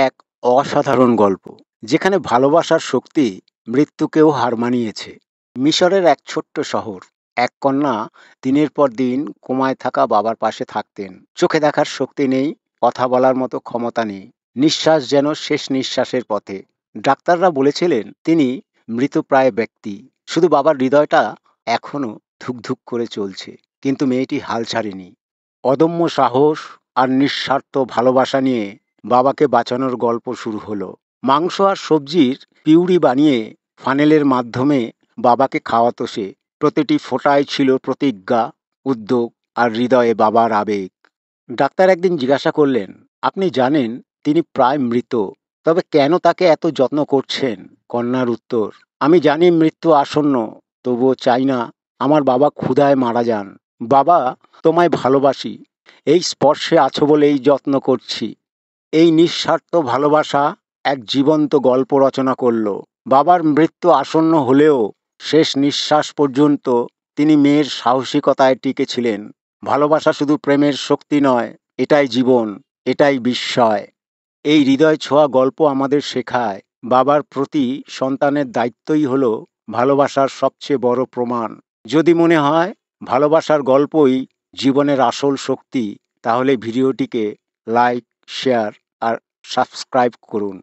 এক অসাধারণ গল্প, যেখানে ভালোবাসার শক্তি মৃত্যুকেও হার মানিয়েছে। মিশরের এক ছোট্ট শহর। এক কন্যা দিনের পর দিন কোমায় থাকা বাবার পাশে থাকতেন। চোখে দেখার শক্তি নেই, কথা বলার মতো ক্ষমতা নেই, নিঃশ্বাস যেন শেষ নিঃশ্বাসের পথে। ডাক্তাররা বলেছিলেন তিনি মৃতপ্রায় ব্যক্তি। শুধু বাবার হৃদয়টা এখনো ধুকধুক করে চলছে। কিন্তু মেয়েটি হাল ছাড়েনি। অদম্য সাহস আর নিঃস্বার্থ ভালোবাসা নিয়ে বাবাকে বাঁচানোর গল্প শুরু হলো। মাংস আর সবজির পিউরি বানিয়ে ফানেলের মাধ্যমে বাবাকে খাওয়াতো সে। প্রতিটি ফোঁটায় ছিল প্রতিজ্ঞা, উদ্যোগ আর হৃদয়ে বাবার আবেগ। ডাক্তার একদিন জিজ্ঞাসা করলেন, আপনি জানেন তিনি প্রায় মৃত, তবে কেন তাকে এত যত্ন করছেন? কন্যার উত্তর, আমি জানি মৃত্যু আসন্ন, তবুও চাই না আমার বাবা ক্ষুধায় মারা যান। বাবা, তোমায় ভালোবাসি, এই স্পর্শে আছো বলেই যত্ন করছি। এই নিঃস্বার্থ ভালোবাসা এক জীবন্ত গল্প রচনা করল। বাবার মৃত্যু আসন্ন হলেও শেষ নিঃশ্বাস পর্যন্ত তিনি মেয়ের সাহসিকতায় টিকেছিলেন। ভালোবাসা শুধু প্রেমের শক্তি নয়, এটাই জীবন, এটাই বিস্ময়। এই হৃদয় ছোঁয়া গল্প আমাদের শেখায় বাবার প্রতি সন্তানের দায়িত্বই হলো ভালোবাসার সবচেয়ে বড় প্রমাণ। যদি মনে হয় ভালোবাসার গল্পই জীবনের আসল শক্তি, তাহলে ভিডিওটিকে লাইক, শেয়ার আর সাবস্ক্রাইব করুন।